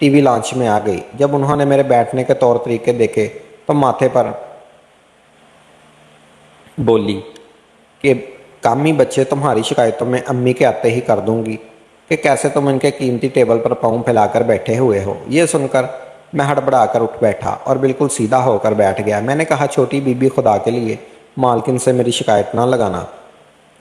T we launch میں آ گئی۔ جب انہوں نے میرے بیٹھنے کے طور طریقے دیکھے تو ماتھے پر بولی کہ کامی بچے تمہاری شکایتوں میں امی کے آتے ہی کر دوں گی کہ کیسے تم ان کے قیمتی ٹیبل پر پاؤں پھیلا کر بیٹھے ہوئے ہو۔ یہ سن کر میں ہڑبڑا کر اٹھ بیٹھا اور بالکل سیدھا ہو کر بیٹھ گیا۔ میں نے کہا چھوٹی بی بی خدا کے لیے مالکن سے میری شکایت نہ لگانا۔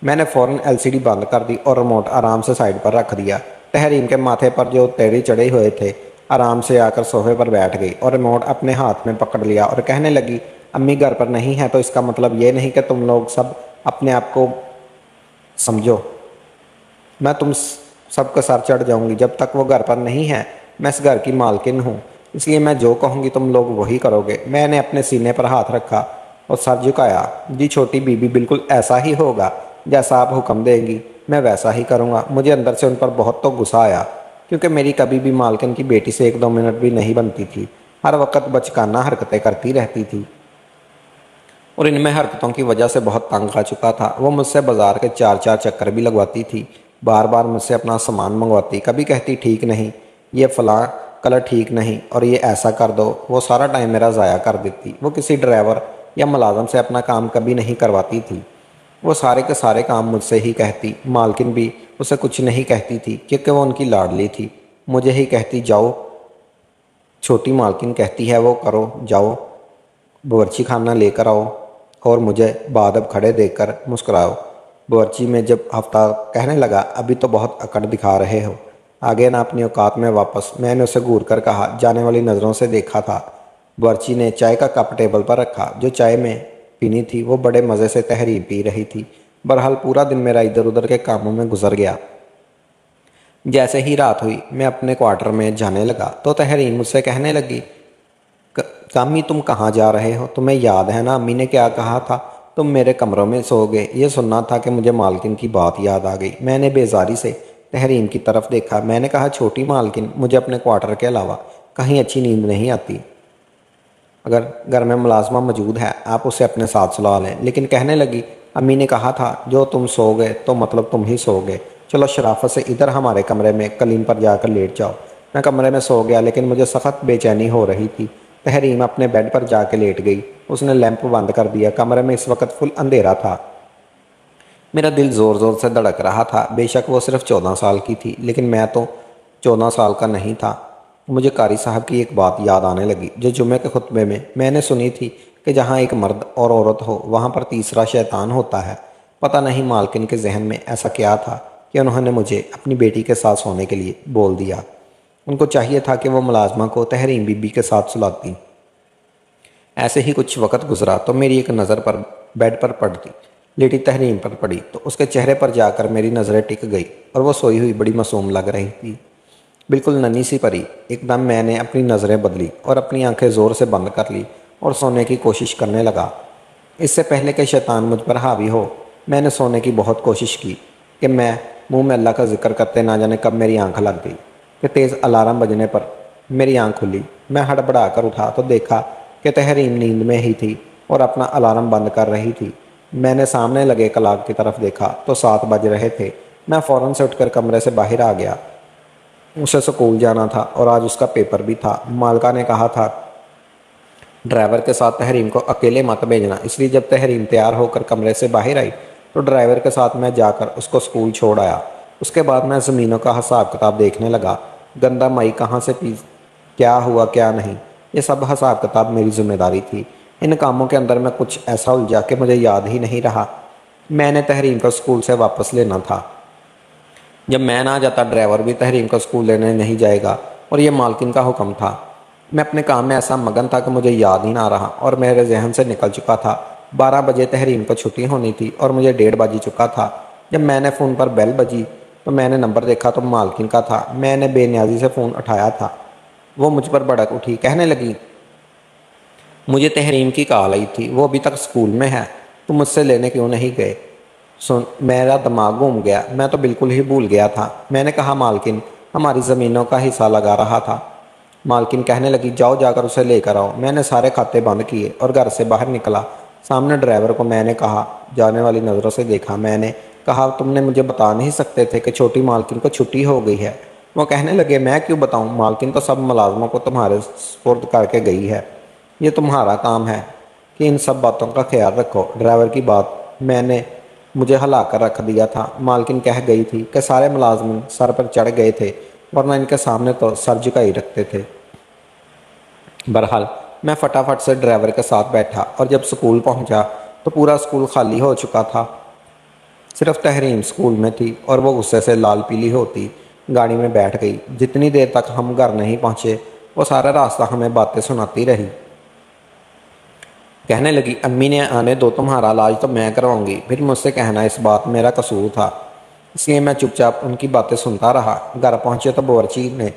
میں نے فوراً ایل سی ڈی بند کر دی اور ریموٹ آرام سے سائڈ پر رکھ دیا۔ تحریم کے ماتھے پر جو تیڑی چڑھے ہوئے تھے آرام سے آ کر صوفے پر بیٹھ گئی اور ریموٹ اپنے ہاتھ میں پکڑ لیا اور کہنے لگی امی گھر پر نہیں ہے تو اس کا مطلب یہ نہیں کہ تم لوگ سب اپنے آپ کو سمجھو۔ میں تم سب کا سر چڑھ جاؤں گی۔ جب تک وہ گھر پر نہیں ہے میں اس گھر کی مالکن ہوں، اس لیے میں جو کہوں گی تم لوگ وہی کرو گے۔ میں نے اپنے سینے پر ہاتھ رکھا اور سر جھکایا۔ جی چھوٹی بی بی بالکل ایسا ہی ہوگا، جیسا آپ حکم دیں گی میں ویسا ہی کروں گا۔ مجھے اندر سے ان پر بہت تو غصہ آیا کیونکہ میری کبھی بھی مالکن کی بیٹی سے 1-2 منٹ بھی نہیں بنتی تھی، ہر وقت بچکانہ حرکتیں کرتی رہتی تھی اور ان میں حرکتوں کی وجہ سے بہت تنگ آ چکا تھا۔ وہ مجھ سے بازار کے 4 چکر بھی لگواتی تھی، بار بار مجھ سے اپنا سامان منگواتی، کبھی کہتی ٹھیک نہیں، یہ فلاں کلر ٹھیک نہیں اور یہ ایسا کر دو۔ وہ سارا ٹائم میرا ضائع کر دیتی۔ وہ کسی ڈرائیور یا ملازم سے اپنا کام کبھی نہیں کرواتی تھی، وہ سارے کے سارے کام مجھ سے ہی کہتی۔ مالکن بھی اسے کچھ نہیں کہتی تھی کیونکہ وہ ان کی لاڈلی تھی، مجھے ہی کہتی جاؤ چھوٹی مالکن کہتی ہے وہ کرو، جاؤ باورچی خانہ لے کر آؤ اور مجھے بعد اب کھڑے دیکھ کر مسکراؤ۔ باورچی میں جب ہفتہ کہنے لگا ابھی تو بہت اکڑ دکھا رہے ہو، آگے نہ اپنی اوقات میں واپس۔ میں نے اسے گور کر کہا، جانے والی نظروں سے دیکھا تھا۔ باورچی نے چائے کا کپ ٹیبل پر رکھا، جو چائے میں پینی تھی وہ بڑے مزے سے تحریر پی رہی تھی۔ بہرحال پورا دن میرا ادھر ادھر کے کاموں میں گزر گیا۔ جیسے ہی رات ہوئی میں اپنے کوارٹر میں جانے لگا تو تحریر مجھ سے کہنے لگی کامی تم کہاں جا رہے ہو؟ تمہیں یاد ہے نا امی نے کیا کہا تھا؟ تم میرے کمروں میں سو گئے۔ یہ سننا تھا کہ مجھے مالکن کی بات یاد آ گئی۔ میں نے بیزاری سے تحریم کی طرف دیکھا۔ میں نے کہا چھوٹی مالکن مجھے اپنے کوارٹر کے علاوہ کہیں اچھی نیند نہیں آتی۔ اگر گھر میں ملازمہ موجود ہے آپ اسے اپنے ساتھ سلا لیں۔ لیکن کہنے لگی امی نے کہا تھا جو تم سو گئے تو مطلب تم ہی سو گئے، چلو شرافت سے ادھر ہمارے کمرے میں قلیم پر جا کر لیٹ جاؤ۔ میں کمرے میں سو گیا لیکن مجھے سخت بے چینی ہو رہی تھی۔ تحریم اپنے بیڈ پر جا کے لیٹ گئی، اس نے لیمپ بند کر دیا۔ کمرے میں اس وقت فل اندھیرا تھا۔ میرا دل زور زور سے دھڑک رہا تھا۔ بے شک وہ صرف 14 سال کی تھی لیکن میں تو 14 سال کا نہیں تھا۔ مجھے قاری صاحب کی ایک بات یاد آنے لگی جو جمعے کے خطبے میں نے سنی تھی کہ جہاں ایک مرد اور عورت ہو وہاں پر تیسرا شیطان ہوتا ہے۔ پتہ نہیں مالکن کے ذہن میں ایسا کیا تھا کہ انہوں نے مجھے اپنی بیٹی کے ساتھ سونے کے لیے بول دیا۔ ان کو چاہیے تھا کہ وہ ملازمہ کو تحریم بی بی کے ساتھ سلاتی۔ ایسے ہی کچھ وقت گزرا تو میری ایک نظر پر بیڈ پر پڑتی لیٹی تحریم پر پڑی تو اس کے چہرے پر جا کر میری نظریں ٹک گئی اور وہ سوئی ہوئی بڑی معصوم لگ رہی تھی، بالکل ننھی سی پری۔ ایک دم میں نے اپنی نظریں بدلی اور اپنی آنکھیں زور سے بند کر لی اور سونے کی کوشش کرنے لگا۔ اس سے پہلے کہ شیطان مجھ پر حاوی ہو میں نے سونے کی بہت کوشش کی کہ میں منہ میں اللہ کا ذکر کرتے نہ جانے کب میری آنکھ لگ گئی کہ تیز الارم بجنے پر میری آنکھ کھلی۔ میں ہڑبڑا کر اٹھا تو دیکھا کہ تحریم نیند میں ہی تھی اور اپنا الارم بند کر رہی تھی۔ میں نے سامنے لگے کلاک کی طرف دیکھا تو 7 بج رہے تھے۔ میں فوراً سے اٹھ کر کمرے سے باہر آ گیا۔ اسے سکول جانا تھا اور آج اس کا پیپر بھی تھا۔ مالکہ نے کہا تھا ڈرائیور کے ساتھ تحریم کو اکیلے مت بھیجنا، اس لیے جب تحریم تیار ہو کر کمرے سے باہر آئی تو ڈرائیور کے ساتھ میں جا کر اس کو سکول چھوڑ آیا۔ اس کے بعد میں زمینوں کا حساب کتاب دیکھنے لگا، گندہ مائی کہاں سے کیا ہوا کیا نہیں، یہ سب حساب کتاب میری ذمہ داری تھی۔ ان کاموں کے اندر میں کچھ ایسا الجھا کہ مجھے یاد ہی نہیں رہا میں نے تحریم کو سکول سے واپس لینا تھا۔ جب میں نہ جاتا ڈرائیور بھی تحریم کو سکول لینے نہیں جائے گا اور یہ مالکن کا حکم تھا۔ میں اپنے کام میں ایسا مگن تھا کہ مجھے یاد ہی نہ رہا اور میرے ذہن سے نکل چکا تھا۔ 12 بجے تحریم کو چھٹی ہونی تھی اور مجھے 1:30 بج چکا تھا۔ جب میں نے فون پر بیل بجی تو میں نے نمبر دیکھا تو مالکن کا تھا۔ میں نے بے نیازی سے فون اٹھایا تھا۔ وہ مجھ پر بھڑک اٹھی، کہنے لگی مجھے تحریم کی کال آئی تھی، وہ ابھی تک سکول میں ہے، تم مجھ سے لینے کیوں نہیں گئے؟ میرا دماغ گھوم گیا، میں تو بالکل ہی بھول گیا تھا۔ میں نے کہا مالکن ہماری زمینوں کا حصہ لگا رہا تھا۔ مالکن کہنے لگی جاؤ جا کر اسے لے کر آؤ۔ میں نے سارے کھاتے بند کیے اور گھر سے باہر نکلا۔ سامنے ڈرائیور کو میں نے کہا جانے والی نظروں سے دیکھا۔ میں نے کہا تم نے مجھے بتا نہیں سکتے تھے کہ چھوٹی مالکن کو چھٹی ہو گئی ہے؟ وہ کہنے لگے میں کیوں بتاؤں، مالکن تو سب ملازموں کو تمہارے سپرد کر کے گئی ہے، یہ تمہارا کام ہے کہ ان سب باتوں کا خیال رکھو۔ ڈرائیور کی بات میں نے مجھے ہلا کر رکھ دیا تھا۔ مالکن کہہ گئی تھی کہ سارے ملازمین سر پر چڑھ گئے تھے، ورنہ ان کے سامنے تو سر جھکائی رکھتے تھے۔ بہرحال میں فٹافٹ سے ڈرائیور کے ساتھ بیٹھا اور جب سکول پہنچا تو پورا سکول خالی ہو چکا تھا۔ صرف تحریم سکول میں تھی اور وہ غصے سے لال پیلی ہوتی گاڑی میں بیٹھ گئی۔ جتنی دیر تک ہم گھر نہیں پہنچے وہ سارا راستہ ہمیں باتیں سناتی رہی۔ کہنے لگی امی نے آنے دو، تمہارا علاج تو میں کرواؤں گی۔ پھر مجھ سے کہنا اس بات میرا قصور تھا، اس لیے میں چپ چاپ ان کی باتیں سنتا رہا۔ گھر پہنچے تو باورچی نے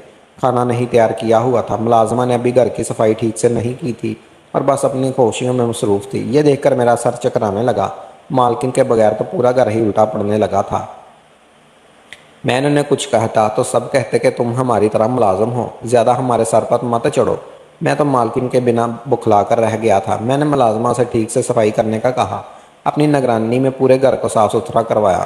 کھانا نہیں تیار کیا ہوا تھا۔ ملازمہ نے ابھی گھر کی صفائی ٹھیک سے نہیں کی تھی اور بس اپنی خوشیوں میں مصروف تھی۔ یہ دیکھ کر میرا سر چکرانے لگا۔ مالکن کے بغیر تو پورا گھر ہی الٹا پڑنے لگا تھا۔ میں نے انہیں کچھ کہتا تو سب کہتے کہ تم ہماری طرح ملازم ہو، زیادہ ہمارے سر پر مت چڑھو۔ میں تو مالکن کے بنا بکھلا کر رہ گیا تھا۔ میں نے ملازمہ سے ٹھیک سے صفائی کرنے کا کہا، اپنی نگرانی میں پورے گھر کو صاف ستھرا کروایا۔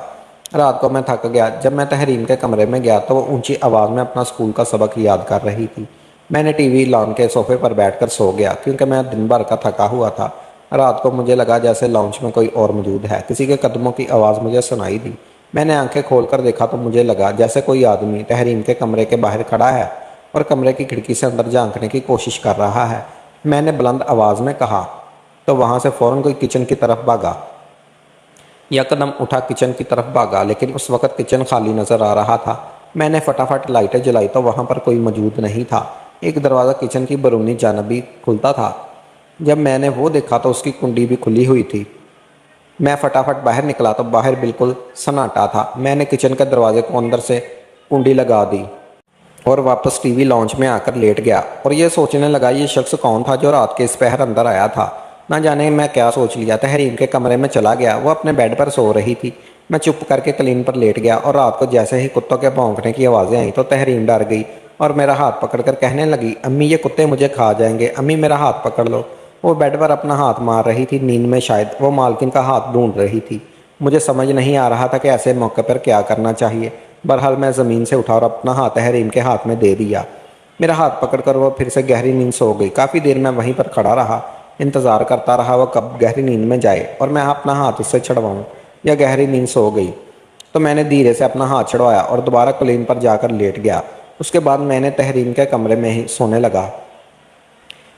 رات کو میں تھک گیا۔ جب میں تحریم کے کمرے میں گیا تو وہ اونچی آواز میں اپنا سکول کا سبق یاد کر رہی تھی۔ میں نے ٹی وی لان کے صوفے پر بیٹھ کر سو گیا کیونکہ میں دن بھر کا تھکا ہوا تھا۔ رات کو مجھے لگا جیسے لاؤنج میں کوئی اور موجود ہے۔ کسی کے قدموں کی آواز مجھے سنائی دی۔ میں نے آنکھیں کھول کر دیکھا تو مجھے لگا جیسے کوئی آدمی تحریم کے کمرے کے باہر کھڑا ہے اور کمرے کی کھڑکی سے اندر جھانکنے کی کوشش کر رہا ہے۔ میں نے بلند آواز میں کہا تو وہاں سے فوراً کوئی کچن کی طرف بھاگا۔ یک قدم اٹھا کچن کی طرف بھاگا، لیکن اس وقت کچن خالی نظر آ رہا تھا۔ میں نے فٹافٹ لائٹیں جلائی تو وہاں پر کوئی موجود نہیں تھا۔ ایک دروازہ کچن کی بیرونی جانب بھی کھلتا تھا۔ جب میں نے وہ دیکھا تو اس کی کنڈی بھی کھلی ہوئی تھی۔ میں فٹافٹ باہر نکلا تو باہر بالکل سناٹا تھا۔ میں نے کچن کے دروازے کو اندر سے کنڈی لگا دی اور واپس ٹی وی لاؤنج میں آ کر لیٹ گیا اور یہ سوچنے لگا یہ شخص کون تھا جو رات کے اس پہر اندر آیا تھا۔ نہ جانے میں کیا سوچ لیا، تحریم کے کمرے میں چلا گیا۔ وہ اپنے بیڈ پر سو رہی تھی۔ میں چپ کر کے قالین پر لیٹ گیا اور رات کو جیسے ہی کتوں کے بھونکنے کی آوازیں آئیں تو تحریم ڈر گئی اور میرا ہاتھ پکڑ کر کہنے لگی امی یہ کتے مجھے کھا جائیں گے، امی میرا ہاتھ پکڑ لو۔ وہ بیڈ پر اپنا ہاتھ مار رہی تھی، نیند میں شاید وہ مالکن کا ہاتھ ڈھونڈ رہی تھی۔ مجھے سمجھ نہیں آ رہا تھا کہ ایسے موقع پر کیا کرنا چاہیے۔ بہرحال میں زمین سے اٹھا اور اپنا ہاتھ تحریم کے ہاتھ میں دے دیا۔ میرا ہاتھ پکڑ کر وہ پھر سے گہری نیند سو گئی۔ کافی دیر میں وہیں پر کھڑا رہا، انتظار کرتا رہا وہ کب گہری نیند میں جائے اور میں اپنا ہاتھ اس سے چھڑواؤں۔ یا گہری نیند سو گئی تو میں نے دھیرے سے اپنا ہاتھ چھڑوایا اور دوبارہ قالین پر جا کر لیٹ گیا۔ اس کے بعد میں نے تحریم کے کمرے میں ہی سونے لگا۔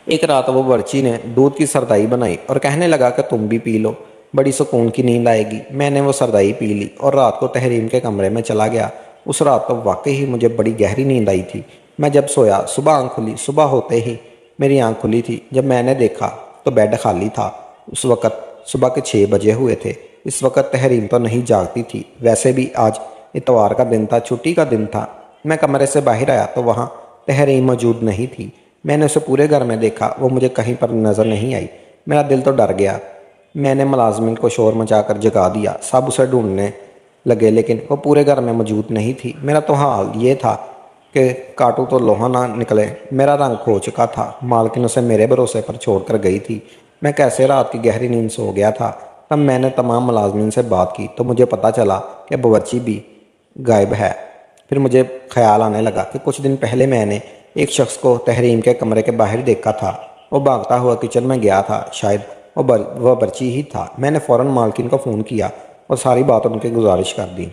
ایک رات وہ باورچی نے دودھ کی سردائی بنائی اور کہنے لگا کہ تم بھی پی لو، بڑی سکون کی نیند آئے گی۔ میں نے وہ سردائی پی لی اور رات کو تحریم کے کمرے میں چلا گیا۔ اس رات تو واقعی ہی مجھے بڑی گہری نیند آئی تھی۔ میں جب سویا صبح آنکھ کھلی، صبح ہوتے ہی میری آنکھ کھلی تھی۔ جب میں نے دیکھا تو بیڈ خالی تھا۔ اس وقت صبح کے 6 بجے ہوئے تھے۔ اس وقت تحریم تو نہیں جاگتی تھی، ویسے بھی آج اتوار کا دن تھا، چھٹی کا دن تھا۔ میں کمرے سے باہر آیا تو وہاں تحریم موجود نہیں تھی۔ میں نے اسے پورے گھر میں دیکھا، وہ مجھے کہیں پر نظر نہیں آئی۔ میرا دل تو ڈر گیا۔ میں نے ملازمین کو شور مچا کر جگا دیا، سب اسے ڈھونڈنے لگے لیکن وہ پورے گھر میں موجود نہیں تھی۔ میرا تو حال یہ تھا کہ کاٹو تو لوہا نہ نکلے۔ میرا رنگ کھو چکا تھا، مالکن اسے میرے بھروسے پر چھوڑ کر گئی تھی۔ میں کیسے رات کی گہری نیند سو گیا تھا۔ تب میں نے تمام ملازمین سے بات کی تو مجھے پتہ چلا کہ باورچی بھی غائب ہے۔ پھر مجھے خیال آنے لگا کہ کچھ دن پہلے میں نے ایک شخص کو تحریم کے کمرے کے باہر دیکھا تھا۔ وہ بھاگتا ہوا کچن میں گیا تھا، شاید وہ باورچی ہی تھا۔ میں نے فوراً مالکن کو فون کیا اور ساری بات ان کی گزارش کر دی۔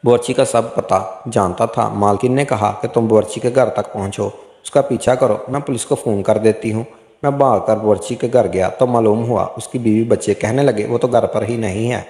باورچی کا سب پتہ جانتا تھا۔ مالکن نے کہا کہ تم باورچی کے گھر تک پہنچو، اس کا پیچھا کرو، میں پولیس کو فون کر دیتی ہوں۔ میں بھاگ کر باورچی کے گھر گیا تو معلوم ہوا اس کی بیوی بچے۔ کہنے لگے وہ تو گھر پر ہی نہیں ہے۔